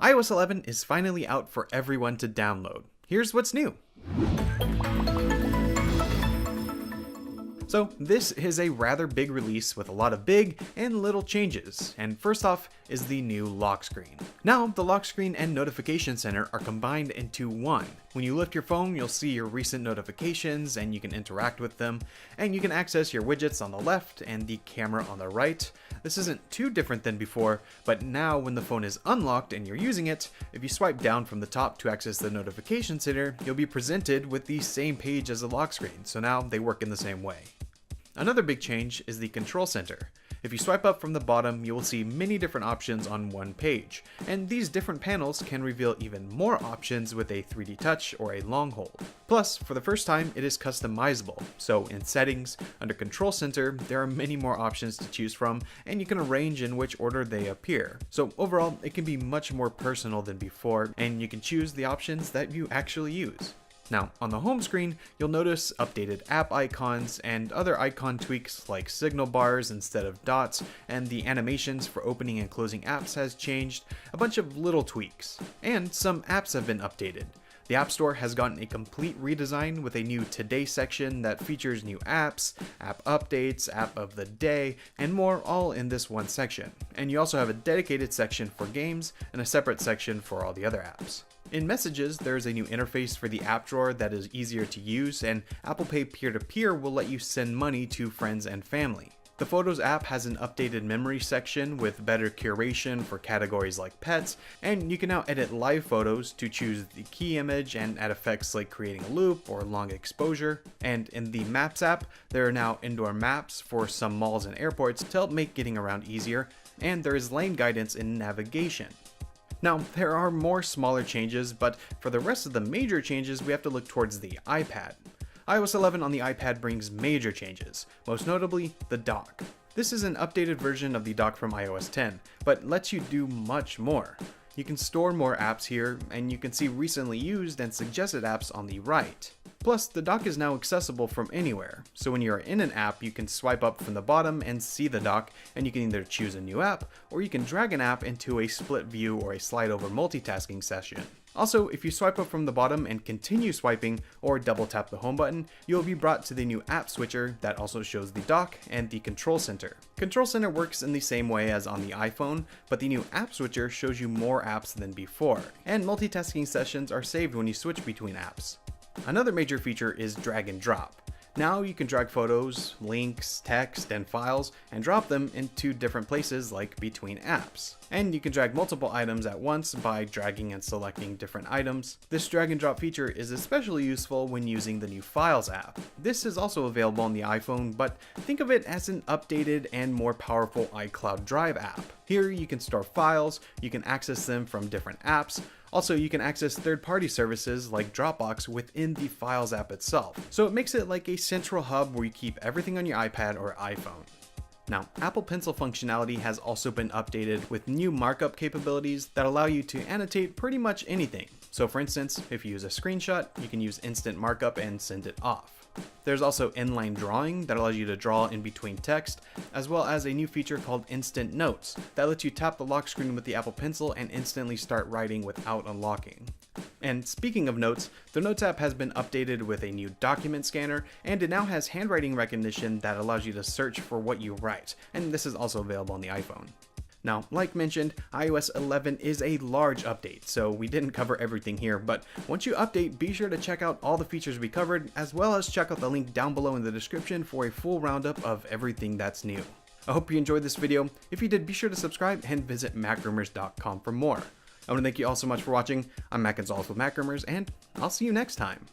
iOS 11 is finally out for everyone to download. Here's what's new. So this is a rather big release with a lot of big and little changes, and first off is the new lock screen. Now the lock screen and notification center are combined into one. When you lift your phone, you'll see your recent notifications and you can interact with them, and you can access your widgets on the left and the camera on the right. This isn't too different than before, but now when the phone is unlocked and you're using it, if you swipe down from the top to access the notification center, you'll be presented with the same page as the lock screen, so now they work in the same way. Another big change is the control center. If you swipe up from the bottom, you will see many different options on one page, and these different panels can reveal even more options with a 3D touch or a long hold. Plus, for the first time, it is customizable, so in settings, under control center, there are many more options to choose from, and you can arrange in which order they appear. So overall, it can be much more personal than before, and you can choose the options that you actually use. Now, on the home screen, you'll notice updated app icons and other icon tweaks like signal bars instead of dots, and the animations for opening and closing apps has changed, a bunch of little tweaks. And some apps have been updated. The App Store has gotten a complete redesign with a new Today section that features new apps, app updates, app of the day, and more, all in this one section. And you also have a dedicated section for games and a separate section for all the other apps. In Messages, there is a new interface for the app drawer that is easier to use, and Apple Pay peer-to-peer will let you send money to friends and family. The Photos app has an updated memory section with better curation for categories like pets, and you can now edit live photos to choose the key image and add effects like creating a loop or long exposure. And in the Maps app, there are now indoor maps for some malls and airports to help make getting around easier, and there is lane guidance in navigation. Now, there are more smaller changes, but for the rest of the major changes, we have to look towards the iPad. iOS 11 on the iPad brings major changes, most notably the dock. This is an updated version of the dock from iOS 10, but lets you do much more. You can store more apps here, and you can see recently used and suggested apps on the right. Plus, the dock is now accessible from anywhere, so when you are in an app, you can swipe up from the bottom and see the dock, and you can either choose a new app, or you can drag an app into a split view or a slide over multitasking session. Also, if you swipe up from the bottom and continue swiping, or double tap the home button, you will be brought to the new app switcher that also shows the dock and the control center. Control center works in the same way as on the iPhone, but the new app switcher shows you more apps than before, and multitasking sessions are saved when you switch between apps. Another major feature is drag and drop. Now you can drag photos, links, text, and files and drop them into different places like between apps. And you can drag multiple items at once by dragging and selecting different items. This drag and drop feature is especially useful when using the new Files app. This is also available on the iPhone, but think of it as an updated and more powerful iCloud Drive app. Here you can store files, you can access them from different apps. Also, you can access third-party services like Dropbox within the Files app itself. So it makes it like a central hub where you keep everything on your iPad or iPhone. Now, Apple Pencil functionality has also been updated with new markup capabilities that allow you to annotate pretty much anything. So for instance, if you use a screenshot, you can use instant markup and send it off. There's also inline drawing that allows you to draw in between text, as well as a new feature called Instant Notes that lets you tap the lock screen with the Apple Pencil and instantly start writing without unlocking. And speaking of notes, the Notes app has been updated with a new document scanner, and it now has handwriting recognition that allows you to search for what you write, and this is also available on the iPhone. Now, like mentioned, iOS 11 is a large update, so we didn't cover everything here, but once you update, be sure to check out all the features we covered, as well as check out the link down below in the description for a full roundup of everything that's new. I hope you enjoyed this video. If you did, be sure to subscribe and visit MacRumors.com for more. I want to thank you all so much for watching. I'm Mac Gonzalez with MacRumors, and I'll see you next time.